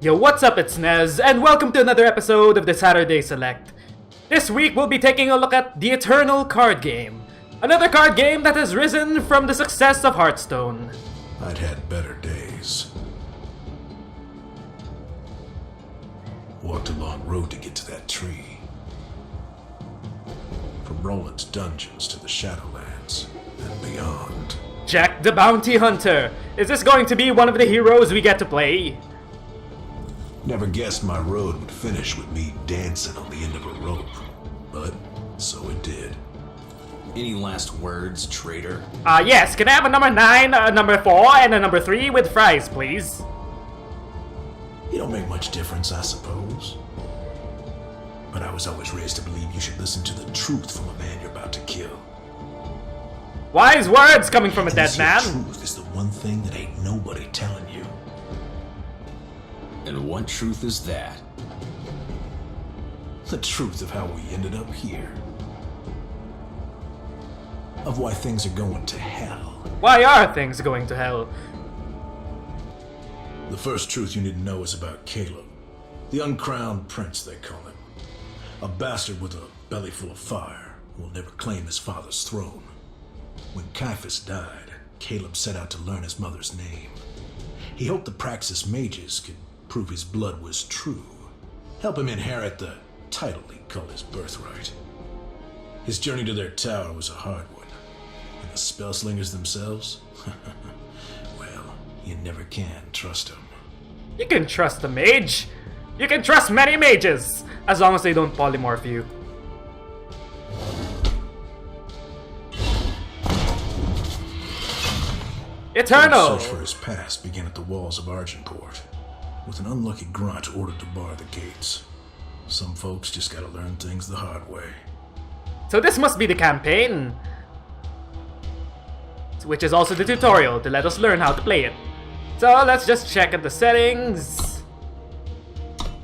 Yo, what's up? It's Nez, and welcome to another episode of the Saturday Select. This week, we'll be taking a look at the Eternal card game. Another card game that has risen from the success of Hearthstone. I'd had better days. Walked a long road to get to that tree. From Roland's dungeons to the Shadowlands and beyond. Jack the Bounty Hunter. Is this going to be one of the heroes we get to play? Never guessed my road would finish with me dancing on the end of a rope. But so it did. Any last words, traitor? Yes. Can I have a number 9, a number 4, and a number 3 with fries, please? You don't make much difference, I suppose. But I was always raised to believe you should listen to the truth from a man you're about to kill. Wise words coming from a dead The man. truth is the one thing that ain't nobody telling you. And what truth is that? The truth of how we ended up here. Of why things are going to hell. Why are things going to hell? The first truth you need to know is about Caleb. The uncrowned prince, they call him. A bastard with a belly full of fire who will never claim his father's throne. When Caiaphas died, Caleb set out to learn his mother's name. He hoped the Praxis mages could prove his blood was true. Help him inherit the title he called his birthright. His journey to their tower was a hard one. And the spellslingers themselves? Well, you never can trust them. You can trust a mage. You can trust many mages, as long as they don't polymorph you. Eternal! The search for his past began at the walls of Argenport, with an unlucky grunt ordered to bar the gates. Some folks just gotta learn things the hard way. So this must be the campaign, which is also the tutorial to let us learn how to play it. So let's just check at the settings.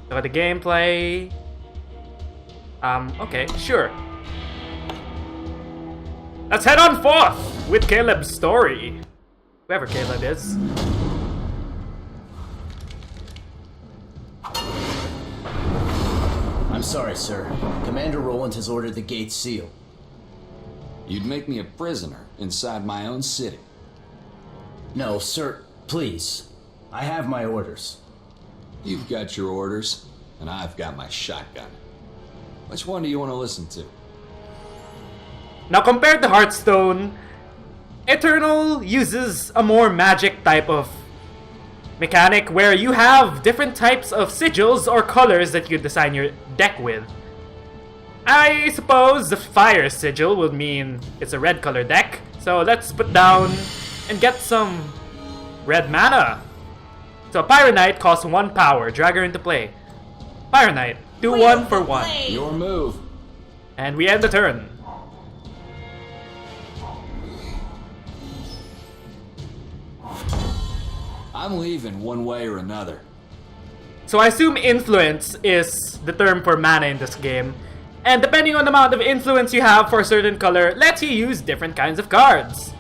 Look at the gameplay. Okay, sure. Let's head on forth with Caleb's story. Whoever Caleb is. I'm sorry, sir. Commander Roland has ordered the gates sealed. You'd make me a prisoner inside my own city. No, sir, please. I have my orders. You've got your orders, and I've got my shotgun. Which one do you want to listen to? Now compared to Hearthstone, Eternal uses a more magic type of mechanic where you have different types of sigils or colors that you design your deck with. I suppose the fire sigil would mean it's a red color deck, so let's put down and get some red mana. So Pyro Knight costs 1 power, drag her into play. Pyro Knight, do 1 for 1. Your move. And we end the turn. I'm leaving one way or another. So I assume influence is the term for mana in this game. And depending on the amount of influence you have for a certain color, lets you use different kinds of cards.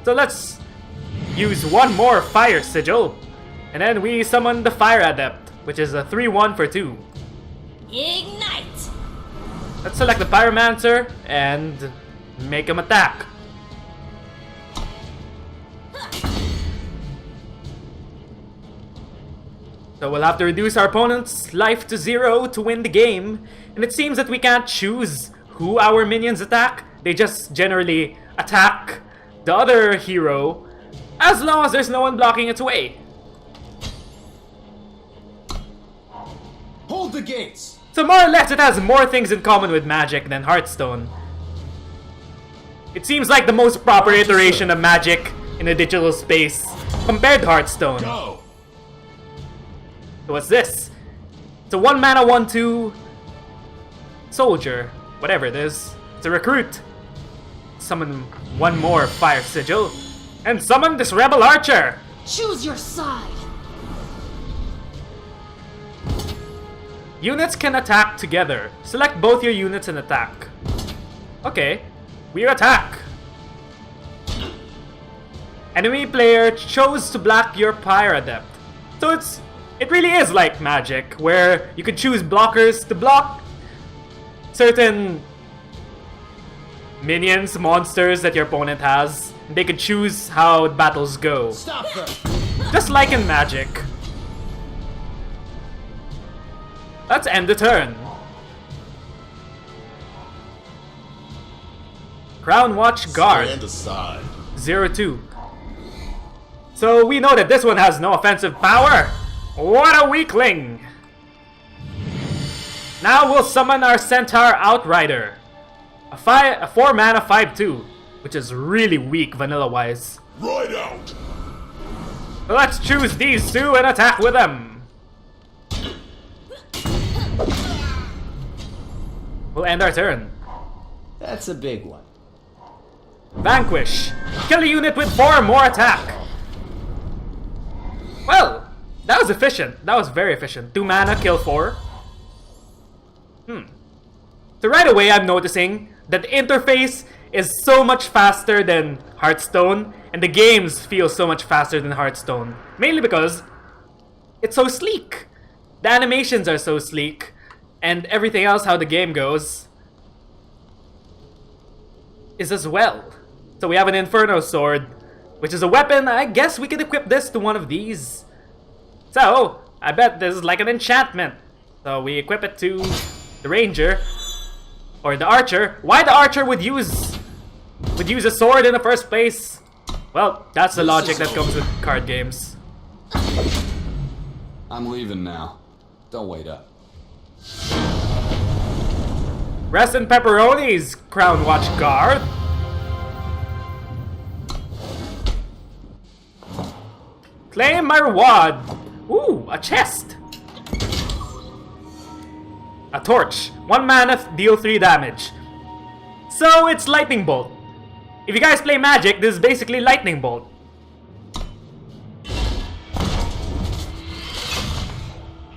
So let's use 1 more fire sigil. And then we summon the Fire Adept, which is a 3-1 for 2. Ignite! Let's select the Pyromancer and make him attack. So we'll have to reduce our opponent's life to 0 to win the game. And it seems that we can't choose who our minions attack. They just generally attack the other hero as long as there's no one blocking its way. Hold the gates! So more or less it has more things in common with Magic than Hearthstone. It seems like the most proper iteration of Magic in a digital space compared to Hearthstone. Go! So what's this? It's a 1 mana 1/2 soldier, whatever it is. It's a recruit. Summon 1 more fire sigil and summon this rebel archer. Choose your side! Units can attack together. Select both your units and attack. Okay, we attack. Enemy player chose to block your Pyre Adept. So it's It really is like Magic, where you could choose blockers to block certain minions, monsters that your opponent has. They could choose how battles go. Stop them! Just like in Magic. Let's end the turn. Crown Watch Guard. Stand aside. 0-2. So we know that this one has no offensive power. What a weakling! Now we'll summon our Centaur Outrider. A 4-mana 5-2, which is really weak vanilla-wise. Right out. So let's choose these two and attack with them. We'll end our turn. That's a big one. Vanquish. Kill a unit with 4 more attack. Well, that was efficient. That was very efficient. 2 mana, kill 4. So right away I'm noticing that the interface is so much faster than Hearthstone, and the games feel so much faster than Hearthstone. Mainly because it's so sleek. The animations are so sleek, and everything else, how the game goes, is as well. So we have an Inferno Sword, which is a weapon. I guess we could equip this to one of these. So, I bet this is like an enchantment. So we equip it to the Ranger, or the Archer. Why the Archer would use a sword in the first place? Well, that's the logic that comes with card games. I'm leaving now. Don't wait up. Rest in pepperonis, Crown Watch Guard. Claim my reward. Ooh, a chest. A torch. 1 mana, deal 3 damage. So it's Lightning Bolt. If you guys play Magic, this is basically Lightning Bolt.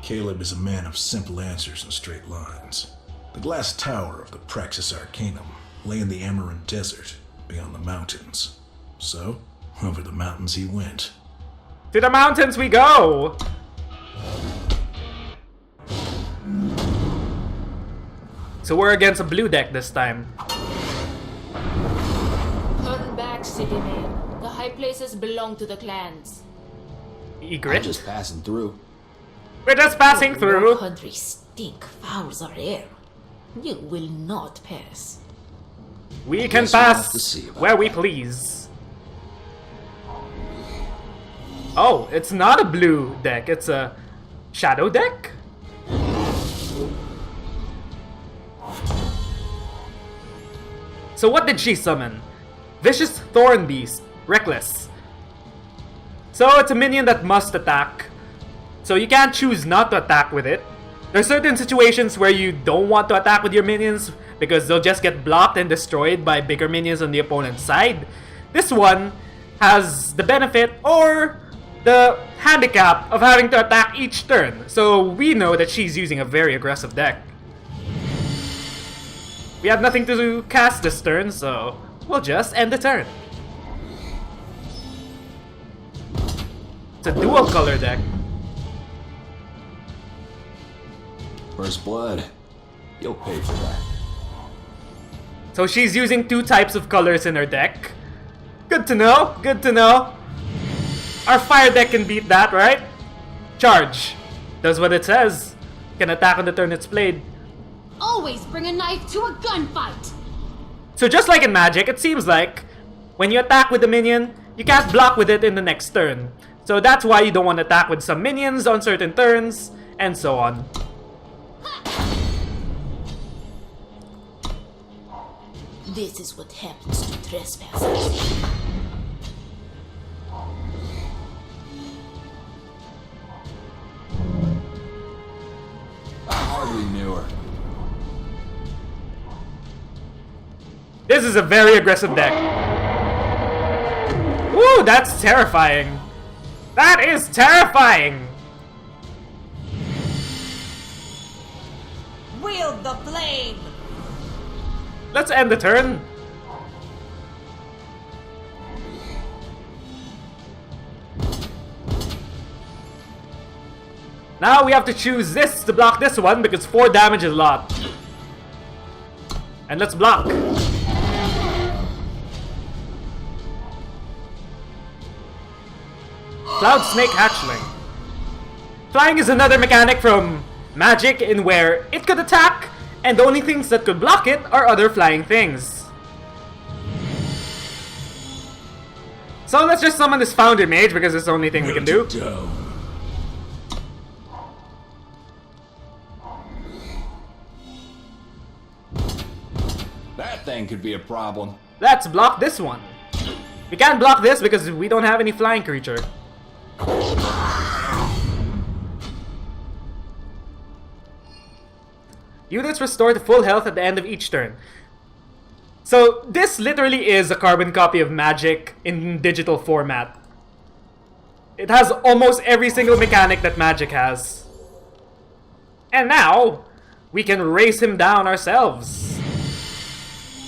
Caleb is a man of simple answers and straight lines. The glass tower of the Praxis Arcanum lay in the Amaranth Desert, beyond the mountains. So, over the mountains he went. To the mountains we go! So we're against a blue deck this time. Turn back, city man. The high places belong to the clans. I'm Egret? just passing through. We're just passing Your through. country stink fouls are air. You will not pass. We can Guess we'll have to pass see about where we please. Oh, it's not a blue deck, it's a shadow deck? So what did she summon? Vicious Thorn Beast, Reckless. So it's a minion that must attack. So you can't choose not to attack with it. There are certain situations where you don't want to attack with your minions because they'll just get blocked and destroyed by bigger minions on the opponent's side. This one has the benefit or the handicap of having to attack each turn. So we know that she's using a very aggressive deck. We have nothing to cast this turn, so we'll just end the turn. It's a dual color deck. First blood. You'll pay for that. So she's using 2 types of colors in her deck. Good to know, good to know. Our fire deck can beat that, right? Charge. Does what it says. Can attack on the turn it's played. Always bring a knife to a gunfight. So just like in Magic, it seems like when you attack with the minion, you can't block with it in the next turn. So that's why you don't want to attack with some minions on certain turns, and so on. This is what happens to trespassers. I hardly knew her. This is a very aggressive deck. Woo, that's terrifying. That is terrifying. Wield the blade. Let's end the turn. Now we have to choose this to block this one because 4 damage is a lot. And let's block. Cloud Snake Hatchling. Flying is another mechanic from Magic in where it could attack, and the only things that could block it are other flying things. So let's just summon this Founder Mage because it's the only thing we can do. That thing could be a problem. Let's block this one. We can't block this because we don't have any flying creature. Units restore to full health at the end of each turn. So this literally is a carbon copy of Magic in digital format. It has almost every single mechanic that Magic has. And now, we can race him down ourselves.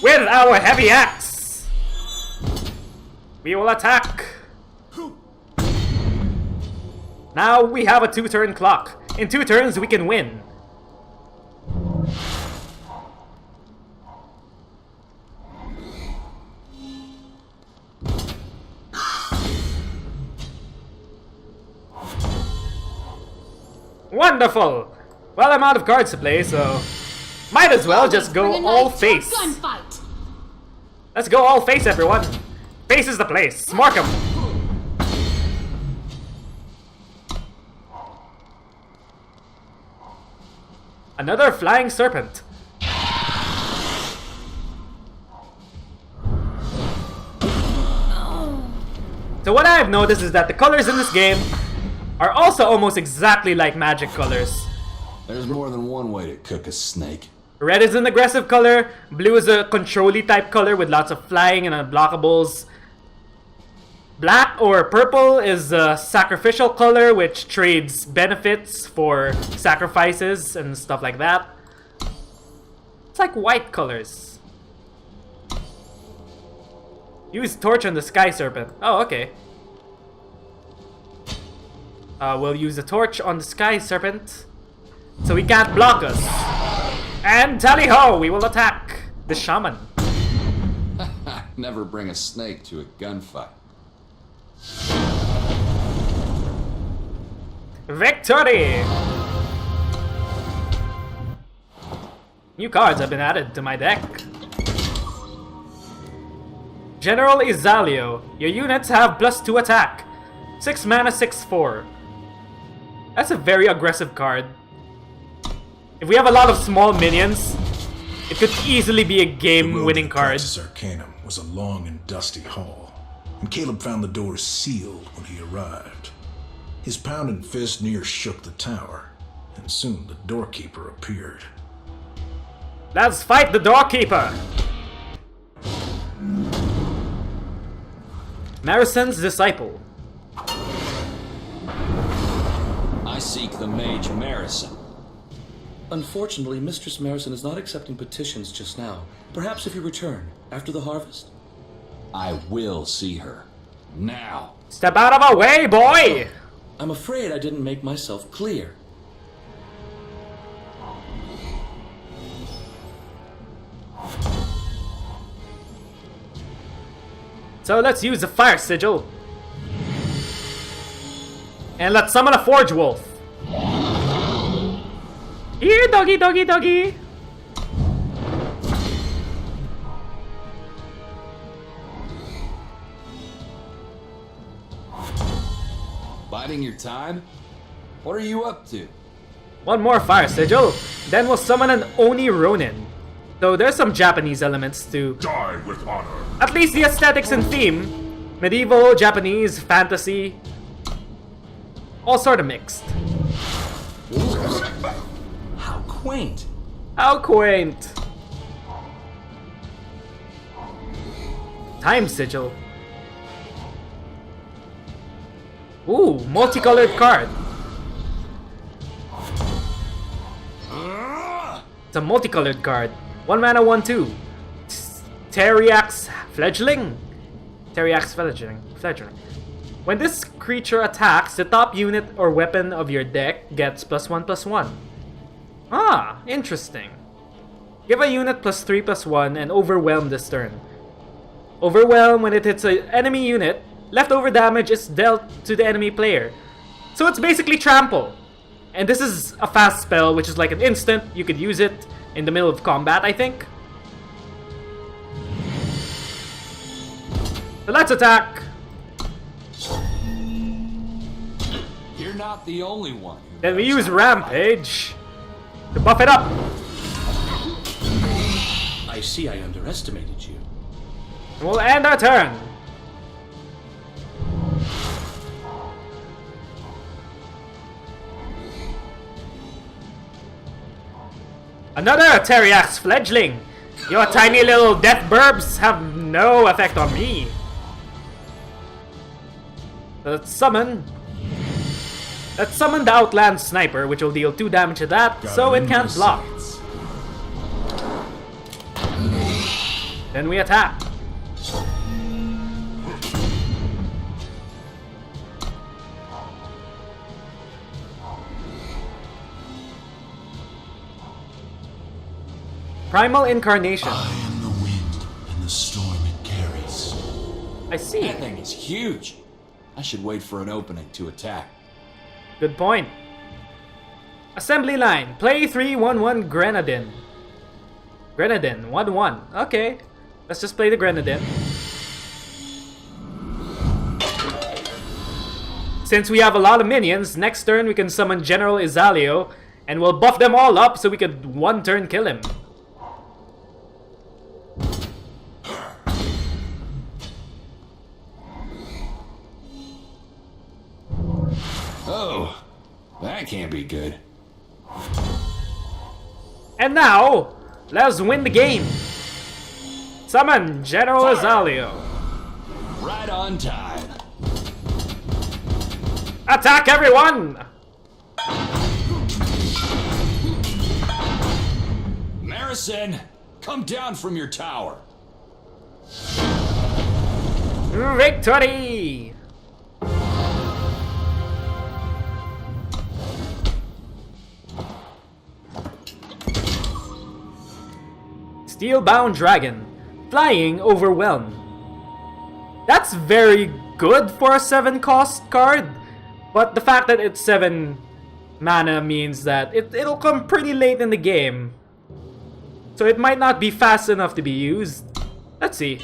With our heavy axe. We will attack. Now we have a 2-turn clock. In 2 turns we can win. Wonderful! Well, I'm out of cards to play, so might as well just go all face. Let's go all face, everyone. Face is the place. Mark 'em. Another flying serpent. So what I've noticed is that the colors in this game are also almost exactly like Magic colors. There's more than one way to cook a snake. Red is an aggressive color, blue is a control-y type color with lots of flying and unblockables. Black or purple is a sacrificial color which trades benefits for sacrifices and stuff like that. It's like white colors. Use torch on the sky serpent. Oh, okay. We'll use a torch on the sky serpent so he can't block us. And tally-ho, we will attack the shaman. Never bring a snake to a gunfight. Victory! New cards have been added to my deck. General Izalio. Your units have +2 attack. 6 mana, 6/4. That's a very aggressive card. If we have a lot of small minions, it could easily be a game-winning card. The Arcanum was a long and dusty hall, and Caleb found the doors sealed when he arrived. His pounding fist near shook the tower, and soon the doorkeeper appeared. Let's fight the doorkeeper! Marison's disciple. I seek the mage Marison. Unfortunately, Mistress Marison is not accepting petitions just now. Perhaps if you return, after the harvest? I will see her. Now. Step out of our way, boy! I'm afraid I didn't make myself clear. So let's use the fire sigil. And let's summon a Forge Wolf. Here, doggy, doggy, doggy. Biding your time? What are you up to? One more fire sigil. Then we'll summon an Oni Ronin. Though there's some Japanese elements to Die with honor. at least the aesthetics and theme. Medieval, Japanese, fantasy. All sort of mixed. How quaint. How quaint. Time sigil. Ooh, multicolored card. It's a multicolored card. 1 mana, 1/2. Teriak's Fledgling? Teriak's Fledgling. When this creature attacks, the top unit or weapon of your deck gets +1/+1. Ah, interesting. Give a unit +3/+1 and overwhelm this turn. Overwhelm when it hits an enemy unit. Leftover damage is dealt to the enemy player. So it's basically trample. And this is a fast spell, which is like an instant. You could use it in the middle of combat, I think. So let's attack. You're not the only one. Then we use Rampage to buff it up. I see I underestimated you. And we'll end our turn. Another Teriak's fledgling. Your tiny little death burbs have no effect on me. Let's summon the Outland Sniper, which will deal 2 damage to that, so it can't block. Then we attack. Primal Incarnation. I am the wind and the storm it carries. I see. That thing is huge. I should wait for an opening to attack. Good point. Assembly line. Play 3/1/1 Grenadin. Grenadin 1/1. Okay. Let's just play the Grenadin. Since we have a lot of minions, next turn we can summon General Izalio and we'll buff them all up so we could one turn kill him. Oh, that can't be good. And now, let's win the game. Summon General Izalio. Right on time. Attack everyone! Marison, come down from your tower. Victory! Steelbound Dragon. Flying Overwhelm. That's very good for a 7-cost card, but the fact that it's 7 mana means that it'll come pretty late in the game. So it might not be fast enough to be used. Let's see.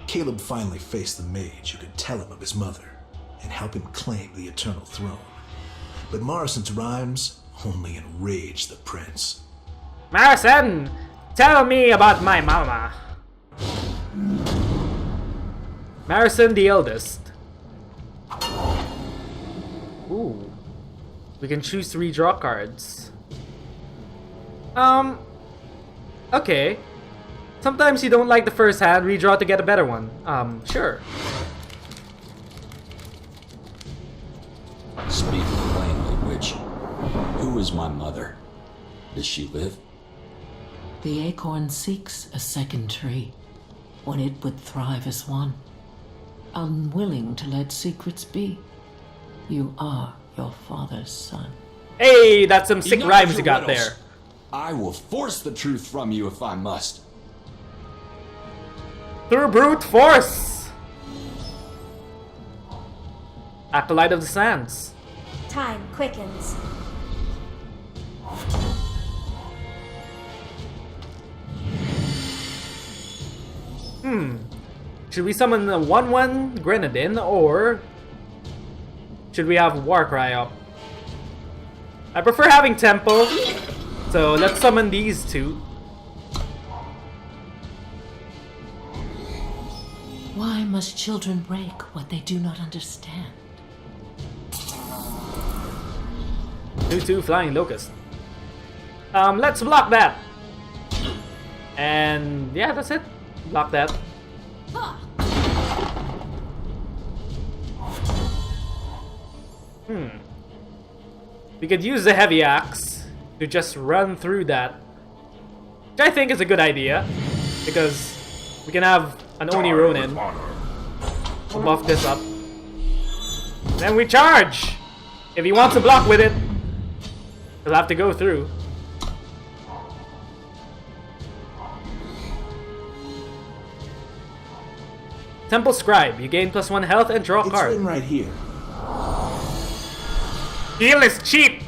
Caleb finally faced the mage who could tell him of his mother and help him claim the eternal throne. But Morrison's rhymes only enraged the prince. Marison, tell me about my mama. Marison the eldest. Ooh. We can choose to redraw cards. Okay. Sometimes you don't like the first hand, redraw to get a better one. Sure. Speak plainly, witch. Who is my mother? Does she live? The acorn seeks a second tree, when it would thrive as one. Unwilling to let secrets be, you are your father's son. Hey, that's some sick Enough rhymes of you your got riddles. there. I will force the truth from you if I must. Through brute force! Acolyte of the Sands. Time quickens. Should we summon the 1/1 Grenadin or should we have Warcry up? I prefer having Tempo, so let's summon these two. Why must children break what they do not understand? 2/2 Flying Locust. Let's block that. And yeah, that's it. Block that. We could use the heavy axe to just run through that, which I think is a good idea because we can have an Oni Ronin. We'll buff this up. Then we charge! If he wants to block with it, he'll have to go through. Temple Scribe. You gain +1 health and draw a card. It's in right here. Heal is cheap!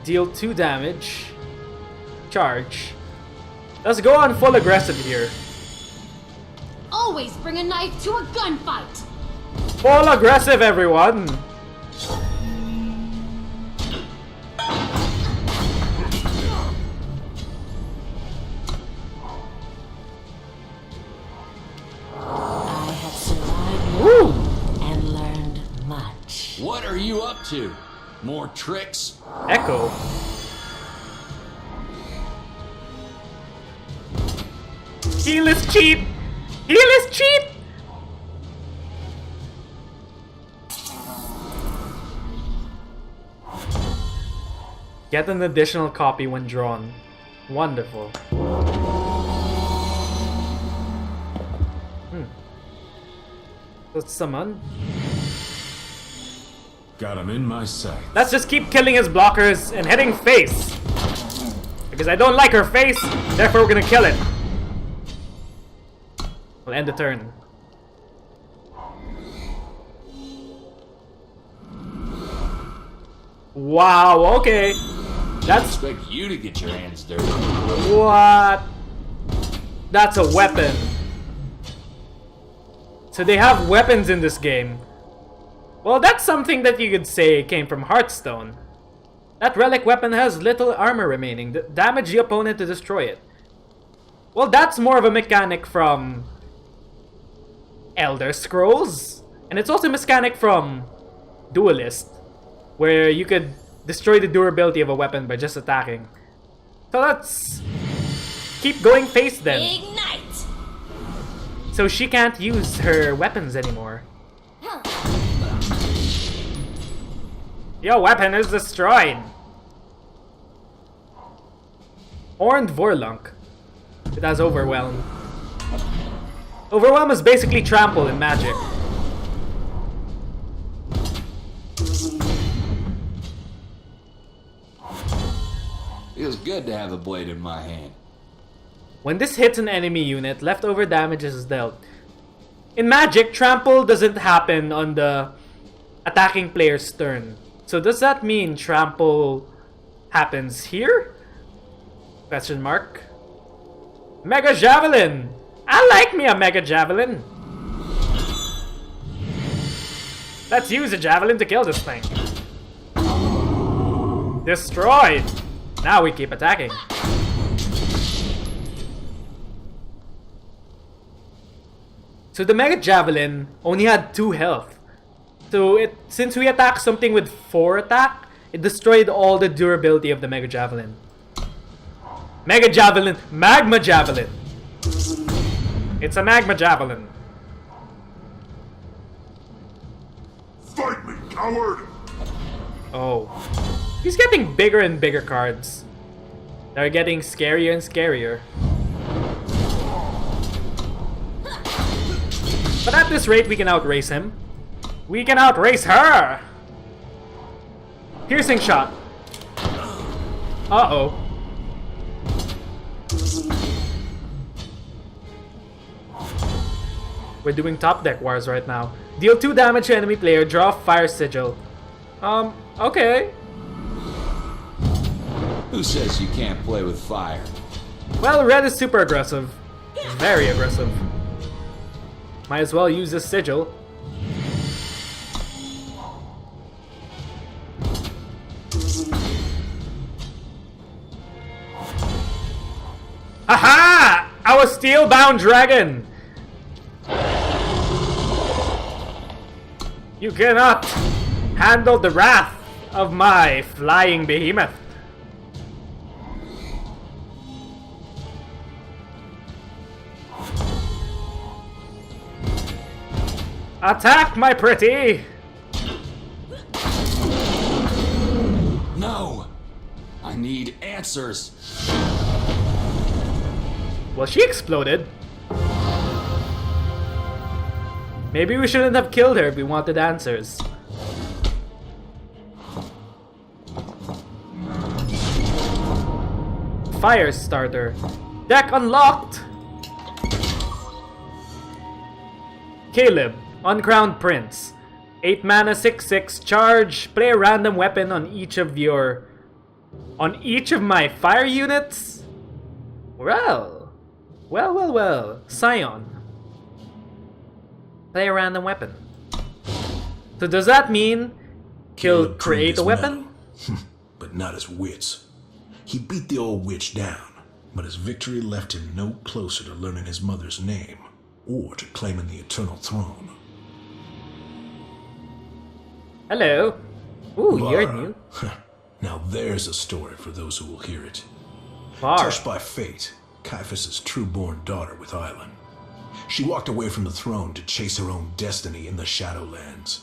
Deal 2 damage. Charge. Let's go on full aggressive here. Always bring a knife to a gunfight. Full aggressive, everyone! I have survived Woo! and learned much. What are you up to? More tricks? Echo. Heal is cheap! Heal is cheap! Get an additional copy when drawn. Wonderful. Let's summon. Got him in my sight. Let's just keep killing his blockers and hitting face. Because I don't like her face, therefore we're gonna kill it. We'll end the turn. Wow, okay. I That's expect you to get your hands dirty. what? That's a weapon. So they have weapons in this game. Well, that's something that you could say came from Hearthstone. That relic weapon has little armor remaining. Damage the opponent to destroy it. Well, that's more of a mechanic from Elder Scrolls. And it's also a mechanic from Duelist, where you could destroy the durability of a weapon by just attacking. So let's keep going face then. Ignite. So she can't use her weapons anymore. Your weapon is destroyed. Horned Vorlunk. It has Overwhelm. Overwhelm is basically trample in Magic. Feels good to have a blade in my hand. When this hits an enemy unit, leftover damage is dealt. In Magic, trample doesn't happen on the attacking player's turn. So does that mean trample happens here? Question mark. Mega Javelin! I like me a Mega Javelin! Let's use a Javelin to kill this thing. Destroyed! Now we keep attacking. So the Mega Javelin only had 2 health. So since we attacked something with 4 attack, it destroyed all the durability of the Mega Javelin. Mega Javelin, Magma Javelin. It's a Magma Javelin. Fight me, coward! Oh. He's getting bigger and bigger cards. They're getting scarier and scarier. But at this rate, we can outrace him. We can outrace her! Piercing shot. Uh-oh. We're doing top deck wars right now. Deal 2 damage to enemy player, draw Fire Sigil. Okay. Who says you can't play with fire? Well, red is super aggressive. Very aggressive. Might as well use this sigil. Aha! Our steel-bound dragon! You cannot handle the wrath of my flying behemoth. Attack, my pretty! No! need answers. Well, she exploded. Maybe we shouldn't have killed her if we wanted answers. Fire starter. Deck unlocked! Caleb, Uncrowned Prince. 8 mana, 6/6 charge. Play a random weapon on each of my fire units? Well. Scion. Play a random weapon. So does that mean he'll Caleb create a proved his weapon? mettle, but not his wits. He beat the old witch down, but his victory left him no closer to learning his mother's name or to claiming the eternal throne. Hello. Ooh, you're Vara. new. Now there's a story for those who will hear it. Var. Touched by fate, Caiaphas' true-born daughter with Island. She walked away from the throne to chase her own destiny in the Shadowlands.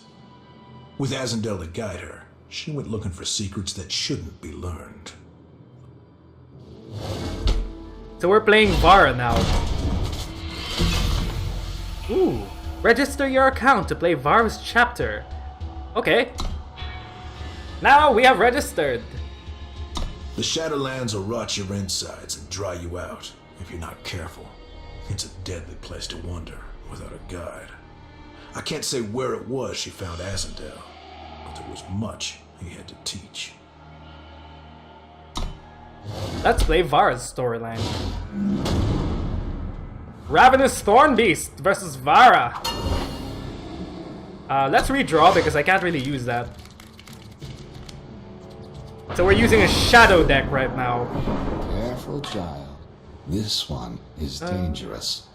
With Azendel to guide her, she went looking for secrets that shouldn't be learned. So we're playing Vara now. Ooh. Register your account to play Vara's chapter. Okay. Now we have registered. The Shadowlands will rot your insides and dry you out if you're not careful. It's a deadly place to wander without a guide. I can't say where it was she found Azendel, but there was much he had to teach. Let's play Vara's storyline. Ravenous Thornbeast versus Vara. Let's redraw because I can't really use that. So we're using a shadow deck right now. Careful, child. This one is dangerous.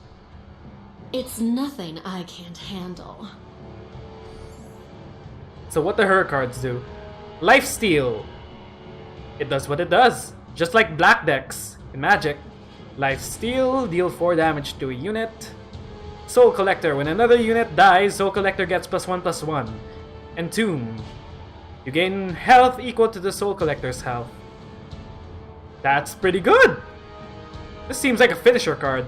It's nothing I can't handle. So what do her cards do? Lifesteal. It does what it does. Just like black decks in Magic. Lifesteal, deal 4 damage to a unit. Soul Collector, when another unit dies, Soul Collector gets +1/+1. Entomb. You gain health equal to the Soul Collector's health. That's pretty good! This seems like a finisher card.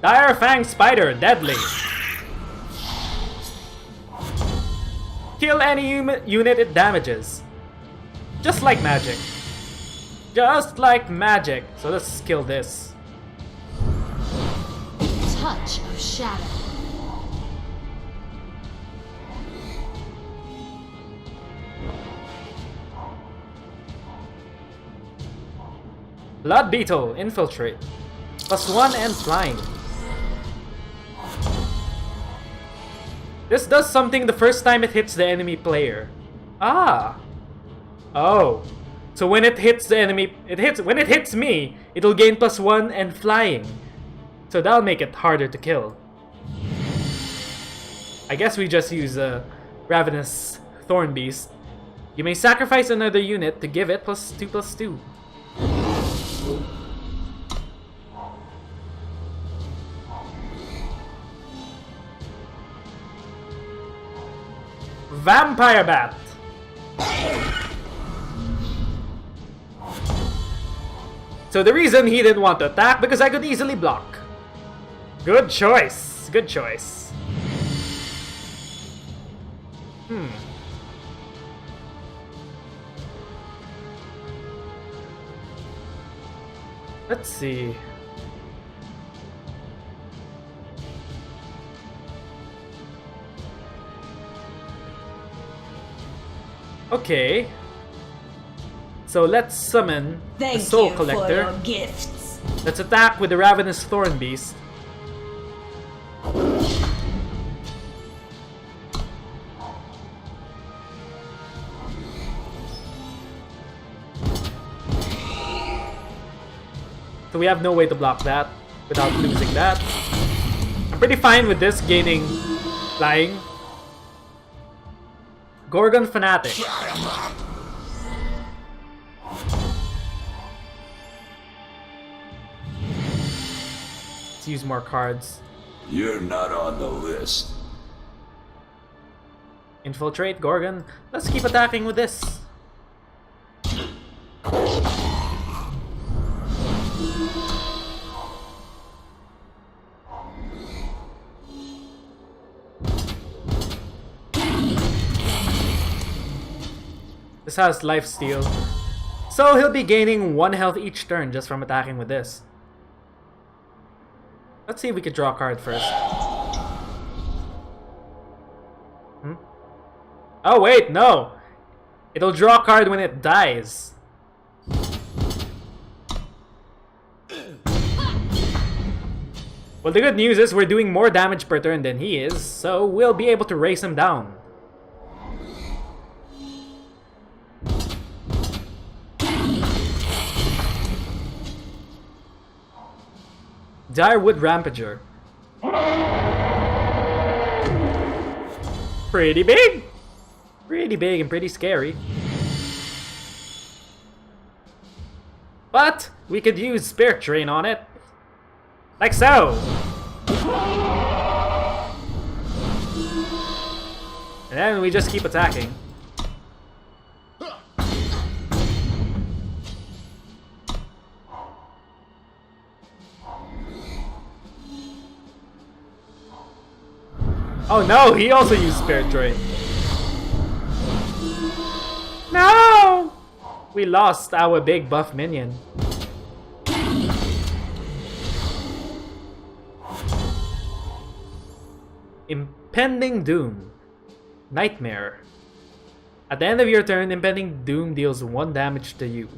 Dire Fang Spider, deadly. Kill any unit it damages. Just like Magic. Just like Magic. So let's kill this. Touch of shadow. Blood Beetle, infiltrate. +1 and flying. This does something the first time it hits the enemy player. Ah. Oh. So when it hits the enemy, when it hits me, it'll gain +1 and flying. So that'll make it harder to kill. I guess we just use a Ravenous Thornbeast. You may sacrifice another unit to give it +2/+2. Vampire Bat. So the reason he didn't want to attack, because I could easily block. Good choice. Good choice. Let's see. Okay. So let's summon the Soul Collector. For your gifts. Let's attack with the Ravenous Thornbeast. So we have no way to block that without losing that. I'm pretty fine with this gaining flying. Gorgon Fanatic. Let's use more cards. You're not on the list. Infiltrate, Gorgon. Let's keep attacking with this. This has lifesteal. So he'll be gaining 1 health each turn just from attacking with this. Let's see if we can draw a card first. Oh wait, no! It'll draw a card when it dies. Well, the good news is we're doing more damage per turn than he is, so we'll be able to race him down. Direwood Rampager. Pretty big! Pretty big and pretty scary. But we could use Spirit Drain on it. Like so! And then we just keep attacking. Oh no, he also used Spirit Drain. No! We lost our big buff minion. Impending Doom. Nightmare. At the end of your turn, Impending Doom deals 1 damage to you.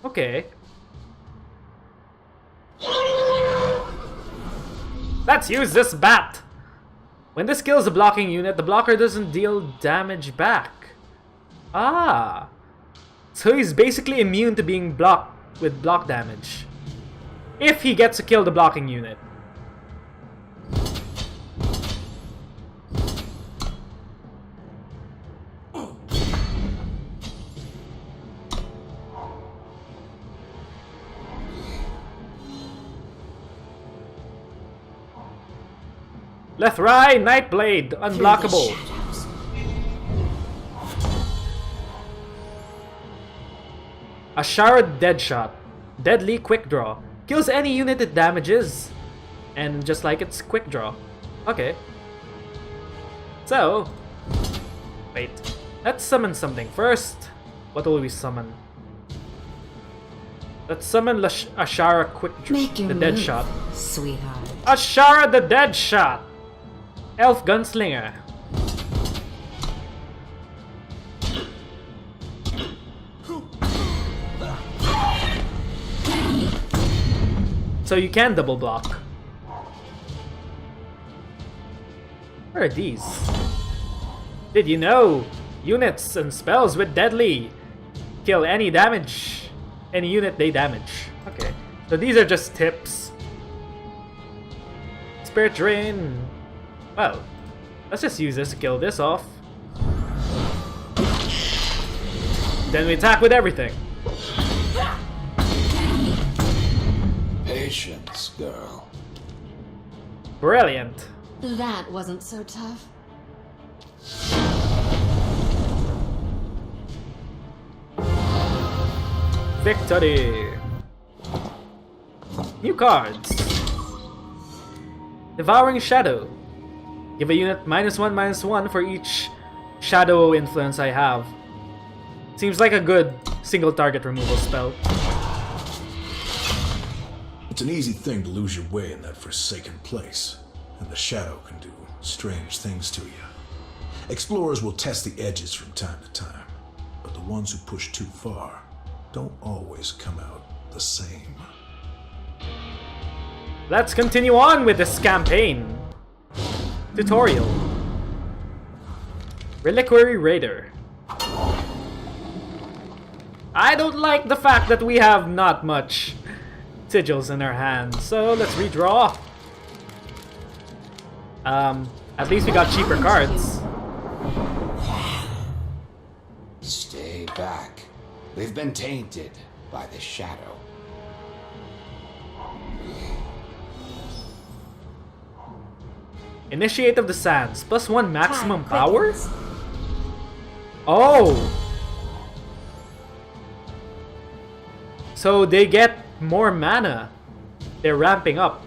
Okay. Let's use this bat! When this kills a blocking unit, the blocker doesn't deal damage back. Ah! So he's basically immune to being blocked with block damage. If he gets to kill the blocking unit. Lethrai, Nightblade, unblockable. Ashara Deadshot, deadly quick draw. Kills any unit it damages. And just like it's quick draw. Okay. So, wait. Let's summon something first. What will we summon? Let's summon Ashara Quick Draw, the Deadshot. Sweetheart. Ashara the Deadshot! Elf Gunslinger. So you can double block. Where are these? Did you know? Units and spells with deadly kill any damage. Any unit they damage. Okay. So these are just tips. Spirit Drain. Well, let's just use this to kill this off. Then we attack with everything. Patience, girl. Brilliant. That wasn't so tough. Victory. New cards. Devouring Shadow. Give a unit -1/-1 for each shadow influence I have. Seems like a good single target removal spell. It's an easy thing to lose your way in that forsaken place, and the shadow can do strange things to you. Explorers will test the edges from time to time, but the ones who push too far don't always come out the same. Let's continue on with this campaign. Tutorial. Reliquary Raider. I don't like the fact that we have not much sigils in our hands, so let's redraw. At least we got cheaper cards. Stay back. They've been tainted by the shadow. Initiate of the Sands. +1 maximum Time power? quickens. Oh! So they get more mana. They're ramping up.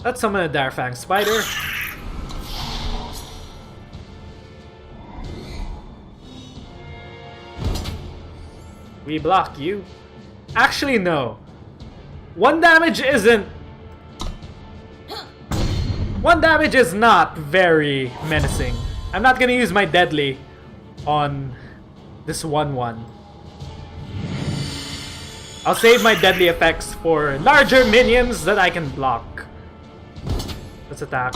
Let's summon a Darfang Spider. We block you. Actually, no. 1 damage isn't... 1 damage is not very menacing. I'm not gonna use my deadly on this 1/1. I'll save my deadly effects for larger minions that I can block. Let's attack.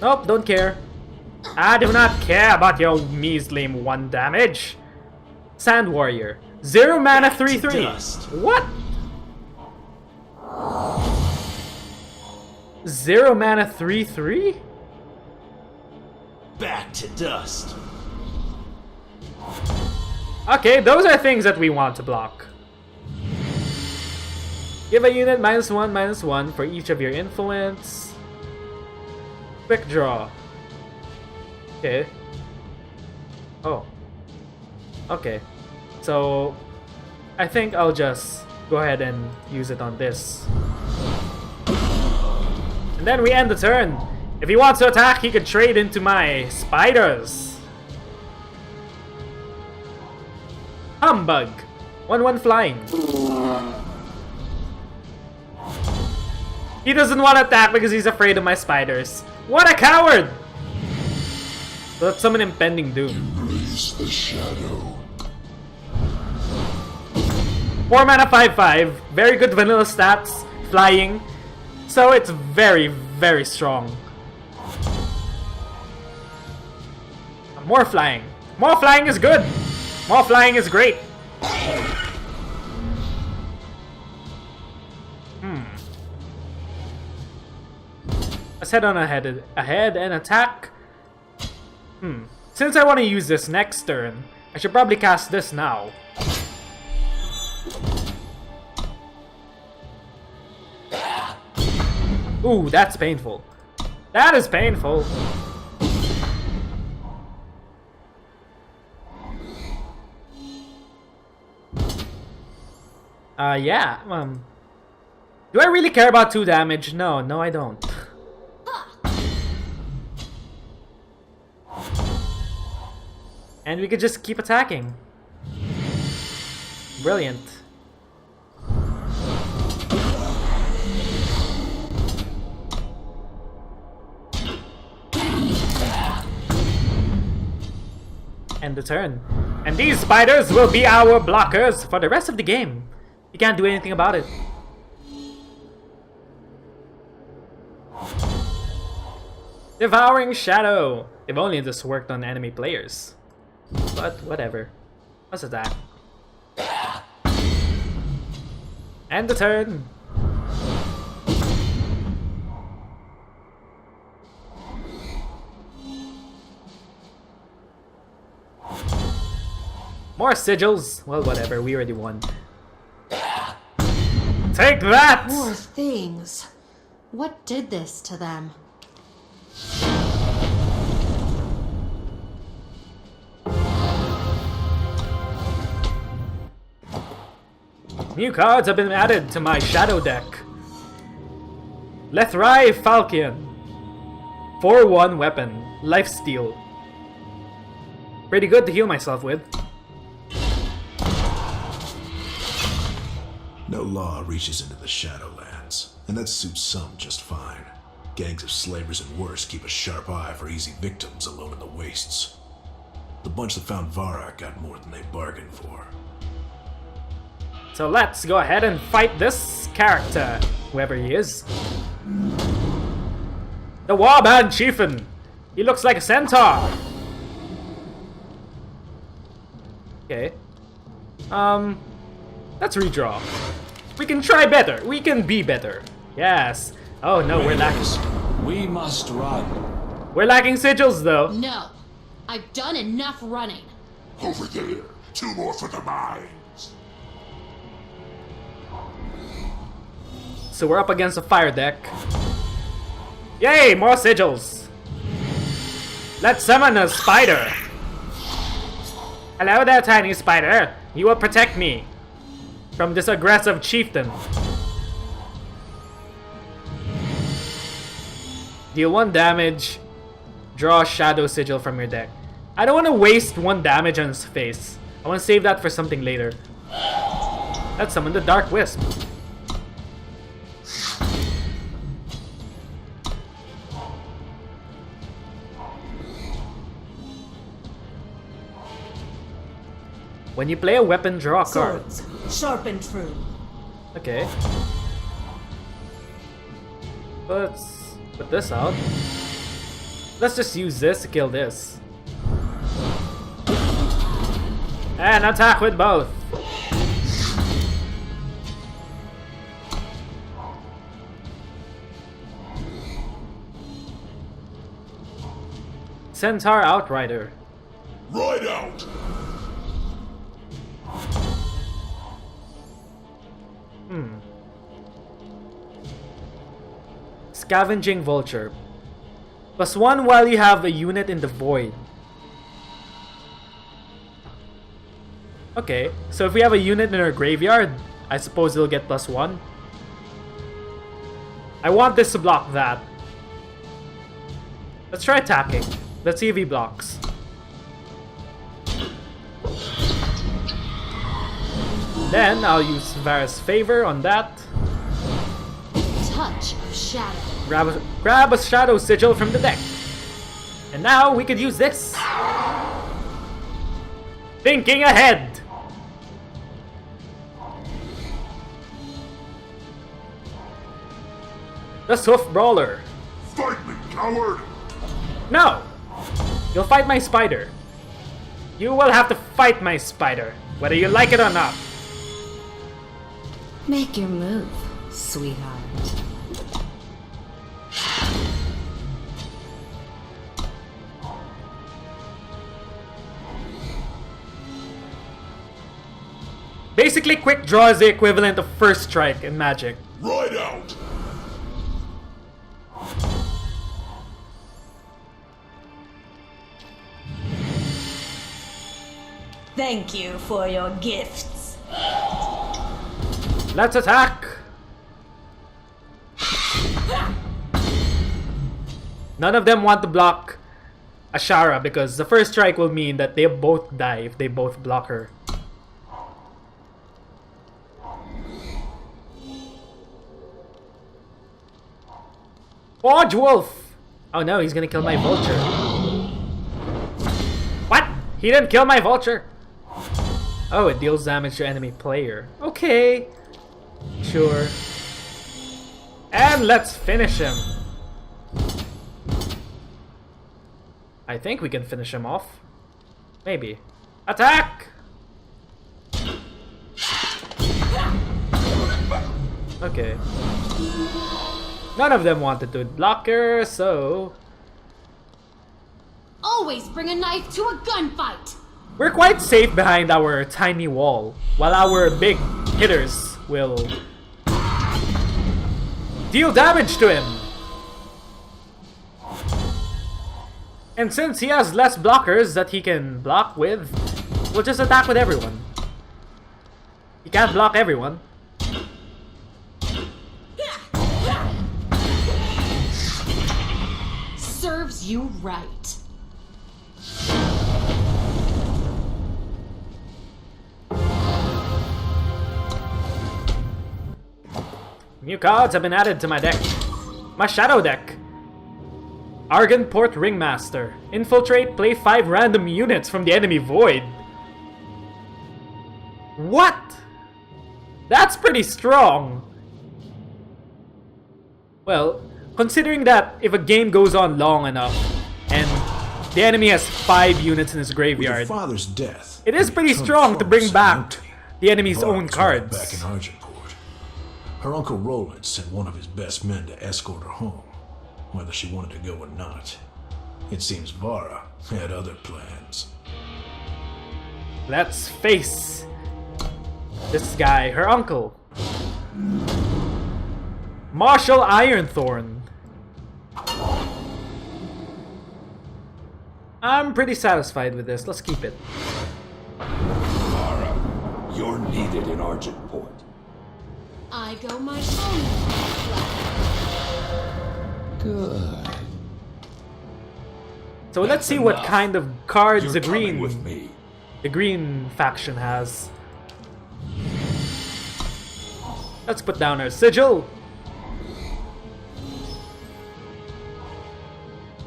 Nope, don't care. I do not care about your measly 1 damage. Sand Warrior. 0 mana 3/3. What? 0 mana 3/3? Back to dust. Okay, those are things that we want to block. Give a unit -1/-1 for each of your influence. Quick draw. Okay. Oh. Okay. So, I think I'll just go ahead and use it on this. And then we end the turn. If he wants to attack, he could trade into my spiders. Humbug. 1/1 flying. He doesn't want to attack because he's afraid of my spiders. What a coward! Let's summon Impending Doom. Embrace the shadow. 4 mana 5/5. Very good vanilla stats. Flying. So it's very, very strong. More flying. More flying is good. More flying is great. Let's head on ahead and attack. Since I want to use this next turn, I should probably cast this now. Ooh, that's painful. That is painful. Yeah. Do I really care about 2 damage? No, I don't. And we could just keep attacking. Brilliant. End the turn. And these spiders will be our blockers for the rest of the game. You can't do anything about it. Devouring Shadow. If only this worked on enemy players. But whatever. Let's attack. End the turn. More sigils. Well, whatever. We already won. Take that! Poor things. What did this to them? New cards have been added to my shadow deck. Lethrai Falcon. 4/1 weapon. Lifesteal. Pretty good to heal myself with. No law reaches into the Shadowlands, and that suits some just fine. Gangs of slavers and worse keep a sharp eye for easy victims alone in the wastes. The bunch that found Varrock got more than they bargained for. So let's go ahead and fight this character, whoever he is. The Warband Chieftain. He looks like a centaur. Okay. Let's redraw. We can try better. We can be better. Yes. Oh no, we're lacking. We must run. We're lacking sigils though. No. I've done enough running. Over there. 2 more for the mines. So we're up against a fire deck. Yay, more sigils. Let's summon a spider. Hello there, tiny spider. You will protect me from this aggressive chieftain. Deal 1 damage. Draw a shadow sigil from your deck. I don't want to waste 1 damage on his face. I want to save that for something later. Let's summon the Dark Wisp. When you play a weapon, draw a card. Swords, sharp and true. Okay. Let's put this out. Let's just use this to kill this. And attack with both. Centaur Outrider. Right out. Scavenging Vulture. +1 while you have a unit in the void. Okay, so if we have a unit in our graveyard, I suppose it'll get +1. I want this to block that. Let's try attacking. Let's see if he blocks. Then I'll use Varus Favor on that. Touch of shadow. Grab a shadow sigil from the deck. And now we could use this. Thinking ahead. The Swift Brawler. Fight me, coward. No! You'll fight my spider. You will have to fight my spider, whether you like it or not. Make your move, sweetheart. Basically, Quick Draw is the equivalent of First Strike in Magic. Right out. Thank you for your gifts. Let's attack! None of them want to block Ashara because the first strike will mean that they both die if they both block her. Forge Wolf! Oh no, he's gonna kill my vulture. What? He didn't kill my vulture? Oh, it deals damage to enemy player. Okay. Sure. And let's finish him. I think we can finish him off. Maybe. Attack! Okay. None of them wanted to block her, so... Always bring a knife to a gunfight! We're quite safe behind our tiny wall, while our big hitters will deal damage to him. And since he has less blockers that he can block with, we'll just attack with everyone. He can't block everyone. Serves you right. New cards have been added to my deck. My shadow deck. Argenport Ringmaster. Infiltrate, play 5 random units from the enemy void. What? That's pretty strong. Well, considering that if a game goes on long enough and the enemy has 5 units in his With graveyard, your father's death, it is pretty become strong to bring forest back empty. the enemy's own Barb's right cards. back in Argenport. Her uncle Roland sent one of his best men to escort her home. whether she wanted to go or not. It seems Vara had other plans. Let's face this guy, her uncle. Marshal Ironthorn. I'm pretty satisfied with this. Let's keep it. Vara, you're needed in Argentport. I go my own path. Good. So let's see what kind of cards You're the coming with me. green faction has. Let's put down our sigil.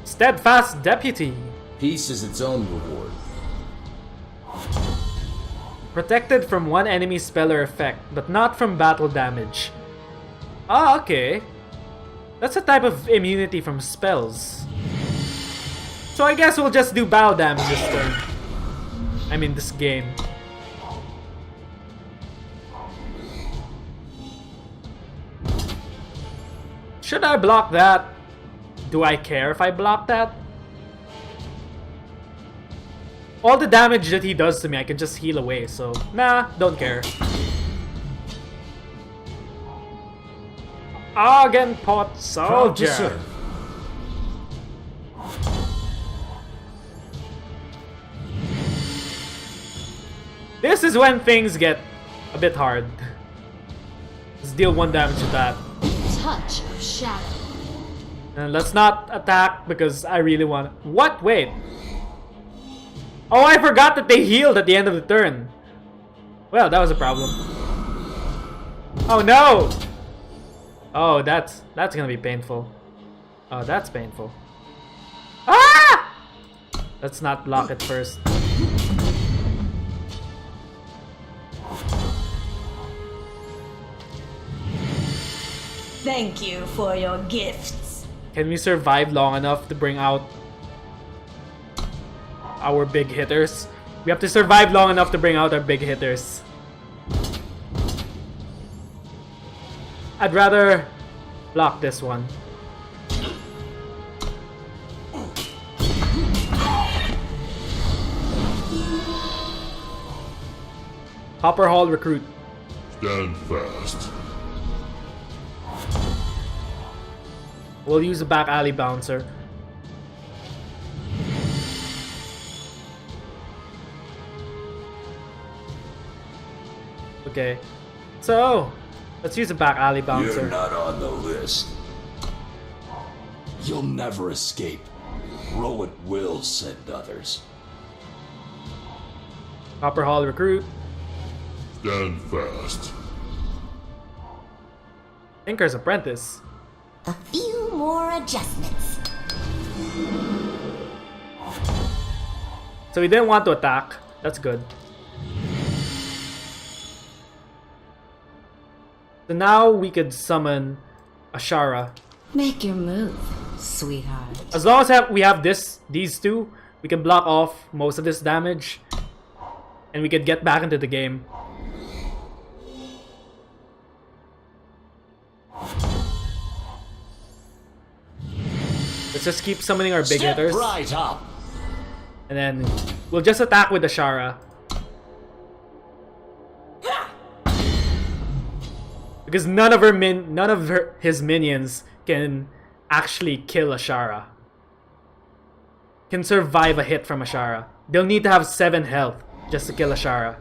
Steadfast Deputy. Peace is its own reward. Protected from one enemy spell or effect, but not from battle damage. Ah, okay. That's a type of immunity from spells. So I guess we'll just do battle damage this turn. I mean, this game. Should I block that? Do I care if I block that? All the damage that he does to me, I can just heal away, so nah, don't care. Argenport Proud to Soldier. serve. This is when things get a bit hard. Let's deal 1 damage to that. Touch of shadow. And let's not attack because I really want... What? Wait. Oh, I forgot that they healed at the end of the turn. Well, that was a problem. Oh no! Oh, that's gonna be painful. Oh, that's painful. Ah! Let's not block it first. Thank you for your gifts. Can we survive long enough to bring out our big hitters? We have to survive long enough to bring out our big hitters. I'd rather block this one. Hopper Hall recruit. Stand fast. We'll use a back alley bouncer. Okay. So, let's use a back alley bouncer. You're not on the list. You'll never escape. Rowan will send others. Hopper Hall recruit. Stand fast. Tinker's Apprentice. A few more adjustments. So we didn't want to attack. That's good. So now we could summon Ashara. Make your move, sweetheart. As long as we have these two, we can block off most of this damage. And we could get back into the game. Let's just keep summoning our big Step hitters. right up. And then we'll just attack with Ashara. Because none of his minions can actually kill Ashara. Can survive a hit from Ashara. They'll need to have 7 health just to kill Ashara.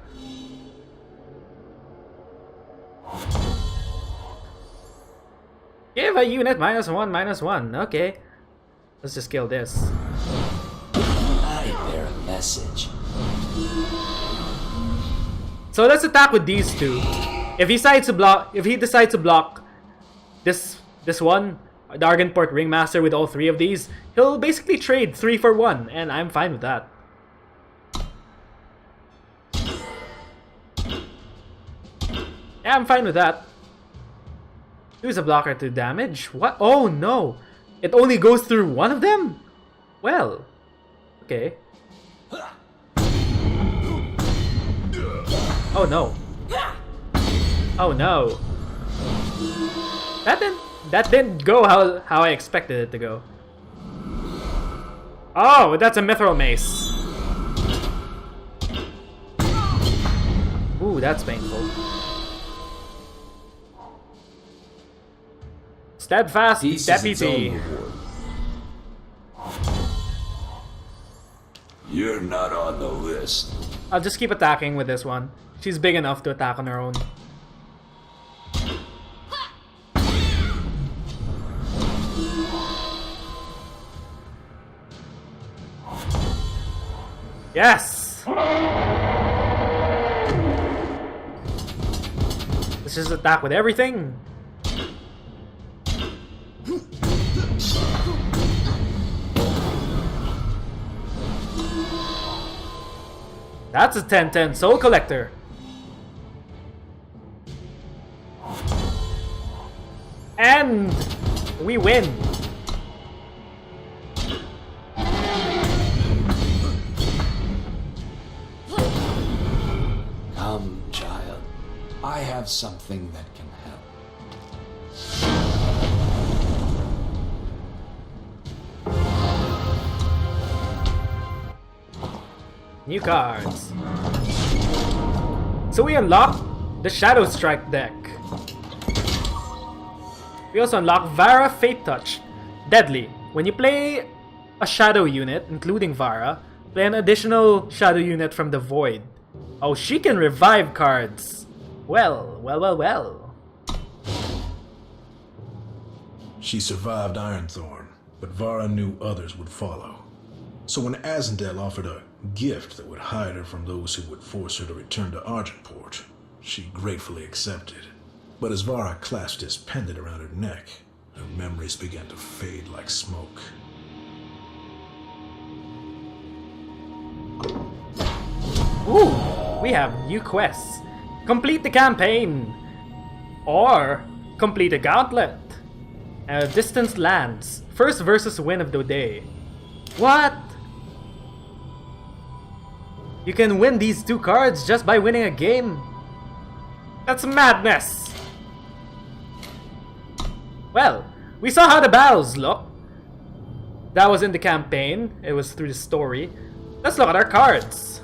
Give a unit -1/-1. Okay. Let's just kill this. I bear a message. So let's attack with these two. If he decides to block this one, the Argenport Ringmaster with all 3 of these, he'll basically trade 3 for 1, and I'm fine with that. Yeah, I'm fine with that. Use a blocker to damage. What? Oh no! It only goes through one of them? Well, okay. Oh no. Oh no. that didn't go how I expected it to go. Oh, that's a mithril mace. Ooh, that's painful. Steadfast Peace is its deputy. own reward. You're not on the list. I'll just keep attacking with this one. She's big enough to attack on her own. Yes! Let's just attack with everything. That's a 10-10 Soul Collector. And we win. Come, child. I have something that can help. New cards. So we unlock the Shadow Strike deck. We also unlock Vara Fate Touch. Deadly. When you play a Shadow unit, including Vara, play an additional Shadow unit from the Void. Oh, she can revive cards. Well. She survived Ironthorn, but Vara knew others would follow. So when Azendel offered a gift that would hide her from those who would force her to return to Argentport, she gratefully accepted. But as Vara clasped his pendant around her neck, her memories began to fade like smoke. Ooh, we have new quests. Complete the campaign. Or complete a gauntlet. Distant lands. First versus win of the day. What? You can win these 2 cards just by winning a game? That's madness! Well, we saw how the battles look. That was in the campaign. It was through the story. Let's look at our cards.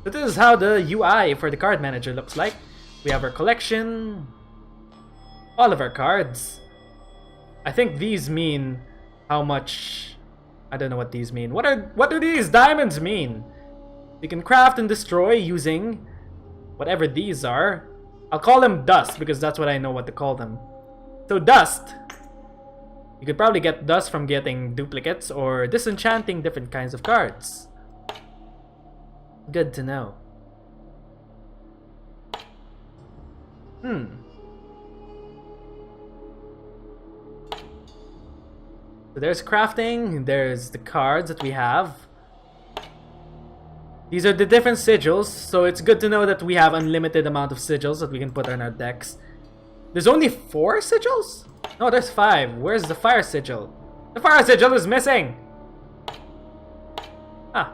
So this is how the UI for the card manager looks like. We have our collection. All of our cards. I think these mean how much... I don't know what these mean. What do these diamonds mean? You can craft and destroy using whatever these are. I'll call them dust because that's what I know what to call them. So dust. You could probably get dust from getting duplicates or disenchanting different kinds of cards. Good to know. So there's crafting, there's the cards that we have. These are the different sigils, so it's good to know that we have unlimited amount of sigils that we can put on our decks. There's only 4 sigils? No, there's 5. Where's the fire sigil? The fire sigil is missing! Ah.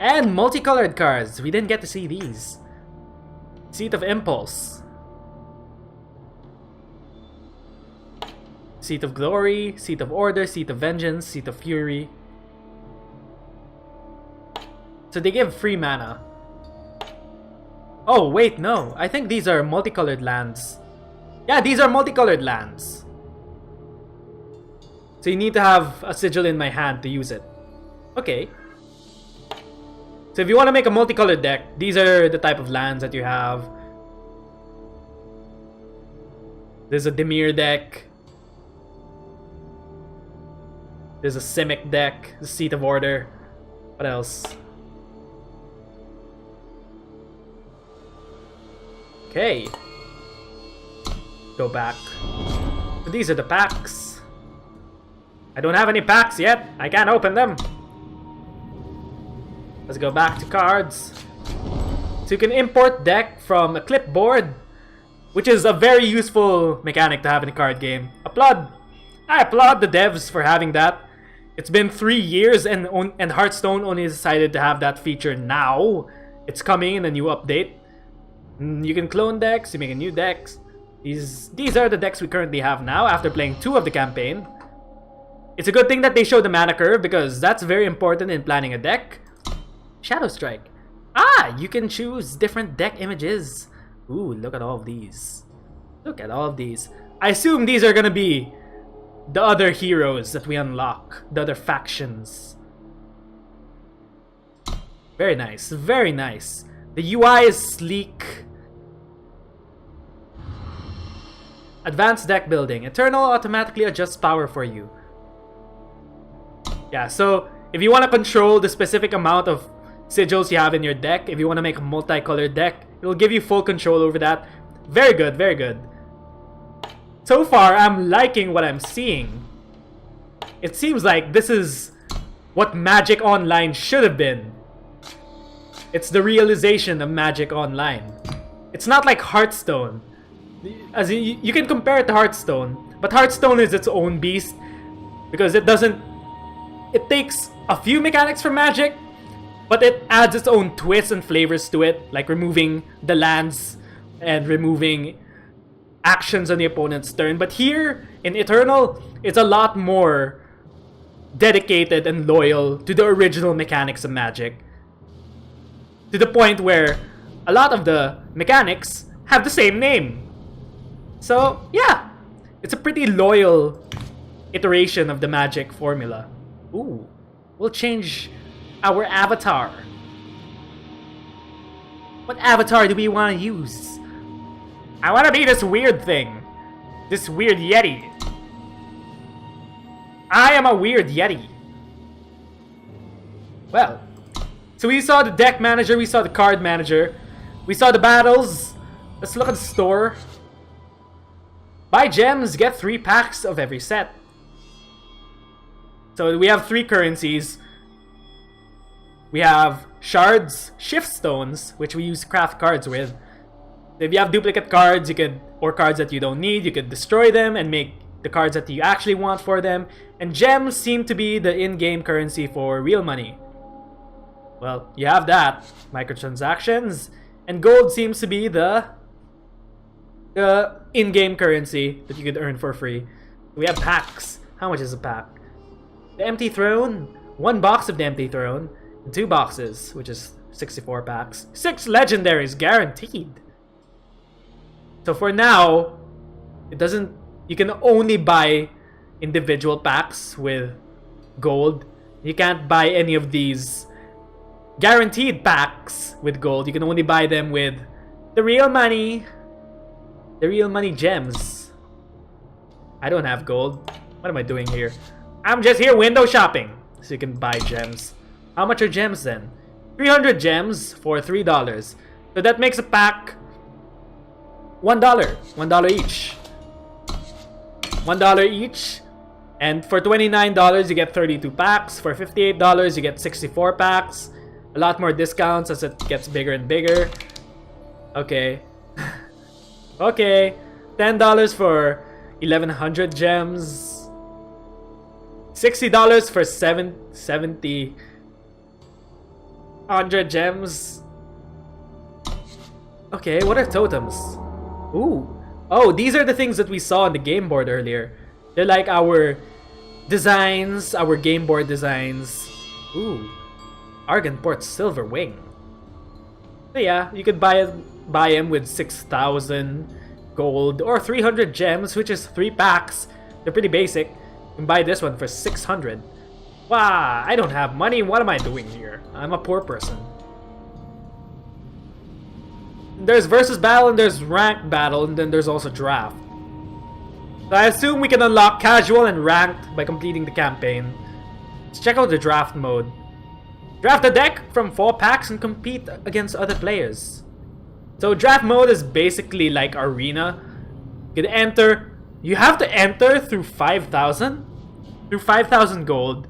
And multicolored cards. We didn't get to see these. Seat of Impulse. Seat of Glory, Seat of Order, Seat of Vengeance, Seat of Fury. So they give free mana. Oh, wait, no. I think these are multicolored lands. Yeah, these are multicolored lands. So you need to have a sigil in my hand to use it. Okay. So if you want to make a multicolored deck, these are the type of lands that you have. There's a Dimir deck. There's a Simic deck, the Seat of Order. What else? Okay. Go back. So these are the packs. I don't have any packs yet. I can't open them. Let's go back to cards. So you can import deck from a clipboard, which is a very useful mechanic to have in a card game. I applaud the devs for having that. It's been 3 years and Hearthstone only decided to have that feature now. It's coming in a new update. You can clone decks, you make a new decks. These are the decks we currently have now after playing 2 of the campaign. It's a good thing that they show the mana curve because that's very important in planning a deck. Shadow Strike. Ah, you can choose different deck images. Ooh, look at all of these. Look at all of these. I assume these are gonna be the other heroes that we unlock, the other factions. Very nice, very nice. The UI is sleek. Advanced deck building. Eternal automatically adjusts power for you. Yeah, so if you want to control the specific amount of sigils you have in your deck, if you want to make a multicolored deck, it'll give you full control over that. Very good, very good. So far, I'm liking what I'm seeing. It seems like this is what Magic Online should have been. It's the realization of Magic Online. It's not like Hearthstone. As you can compare it to Hearthstone, but Hearthstone is its own beast because it takes a few mechanics from Magic, but it adds its own twists and flavors to it, like removing the lands and removing actions on the opponent's turn. But here in Eternal, it's a lot more dedicated and loyal to the original mechanics of Magic, to the point where a lot of the mechanics have the same name. So yeah, it's a pretty loyal iteration of the Magic formula. Ooh, we'll change our avatar. What avatar do we want to use? I want to be this weird thing. This weird Yeti. I am a weird Yeti. Well, so we saw the deck manager, we saw the card manager, we saw the battles. Let's look at the store. Buy gems, get 3 packs of every set. So we have 3 currencies. We have shards, shift stones, which we use to craft cards with. If you have duplicate cards, or cards that you don't need, you could destroy them and make the cards that you actually want for them. And gems seem to be the in-game currency for real money. Well, you have that. Microtransactions. And gold seems to be the in-game currency that you could earn for free. We have packs. How much is a pack? The Empty Throne. 1 box of the Empty Throne. And 2 boxes, which is 64 packs. 6 legendaries guaranteed. So for now, you can only buy individual packs with gold. You can't buy any of these guaranteed packs with gold. You can only buy them with the real money. The real money gems. I don't have gold. What am I doing here? I'm just here window shopping. So you can buy gems. How much are gems then? 300 gems for $3. So that makes a pack $1. $1 each. $1 each. And for $29 you get 32 packs. For $58 you get 64 packs. A lot more discounts as it gets bigger and bigger. Okay. Okay. $10 for 1100 gems. $60 for 70 100 gems. Okay, what are totems? Ooh. Oh, these are the things that we saw on the game board earlier. They're like our designs, our game board designs. Ooh. Argenport's Silver Wing. So yeah, you could buy him with 6,000 gold or 300 gems, which is 3 packs. They're pretty basic. You can buy this one for 600. Wow, I don't have money. What am I doing here? I'm a poor person. There's versus battle and there's ranked battle, and then there's also draft. So I assume we can unlock casual and ranked by completing the campaign. Let's check out the draft mode. Draft a deck from 4 packs and compete against other players. So draft mode is basically like arena. You can enter. You have to enter through 5,000? Through 5,000 gold.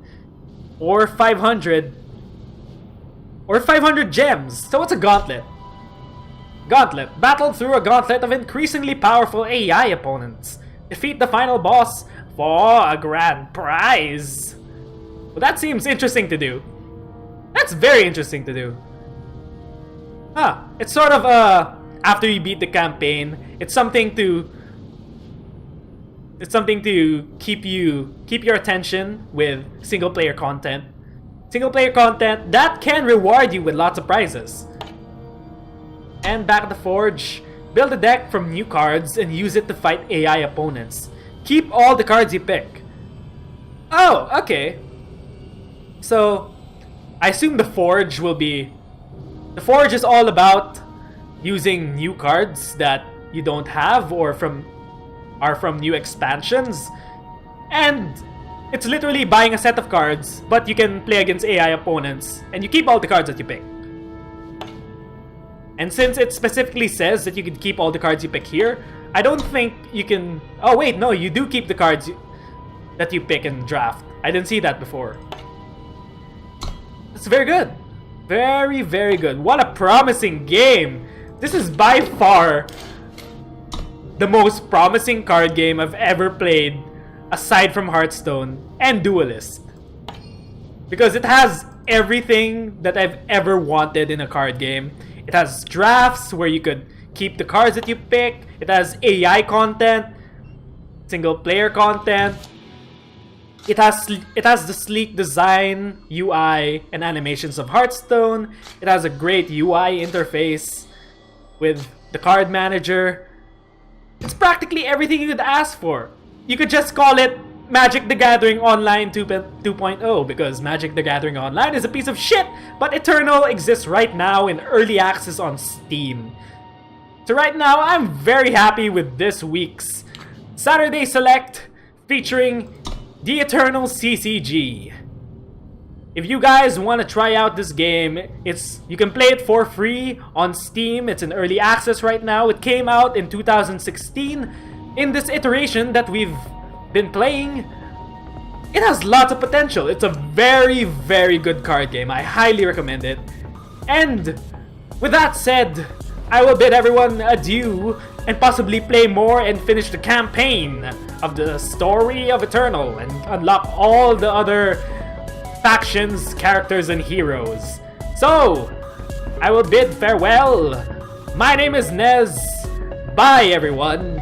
Or 500. Or 500 gems. So what's a gauntlet? Gauntlet. Battle through a gauntlet of increasingly powerful AI opponents. Defeat the final boss for a grand prize. Well, that seems interesting to do. That's very interesting to do. Huh. It's sort of, after you beat the campaign, it's something to It's something to keep your attention with single player content. Single player content that can reward you with lots of prizes. And back at the forge, build a deck from new cards and use it to fight AI opponents. Keep all the cards you pick. Oh, okay. So, I assume the forge will be... The forge is all about using new cards that you don't have or are from new expansions. And it's literally buying a set of cards, but you can play against AI opponents, and you keep all the cards that you pick. And since it specifically says that you can keep all the cards you pick here, I don't think you can... Oh wait, no, you do keep the cards that you pick in draft. I didn't see that before. It's very good. Very, very good. What a promising game. This is by far the most promising card game I've ever played, aside from Hearthstone and Duelist. Because it has everything that I've ever wanted in a card game. It has drafts where you could keep the cards that you pick. It has AI content, single player content. It has the sleek design, UI, and animations of Hearthstone. It has a great UI interface with the card manager. It's practically everything you could ask for. You could just call it Magic the Gathering Online 2.0 because Magic the Gathering Online is a piece of shit, but Eternal exists right now in early access on Steam. So right now, I'm very happy with this week's Saturday Select featuring the Eternal CCG. If you guys want to try out this game, you can play it for free on Steam. It's in early access right now. It came out in 2016. In this iteration that we've been playing, it has lots of potential. It's a very, very good card game. I highly recommend it. And with that said, I will bid everyone adieu and possibly play more and finish the campaign of the story of Eternal and unlock all the other factions, characters, and heroes. So, I will bid farewell. My name is Nez. Bye, everyone.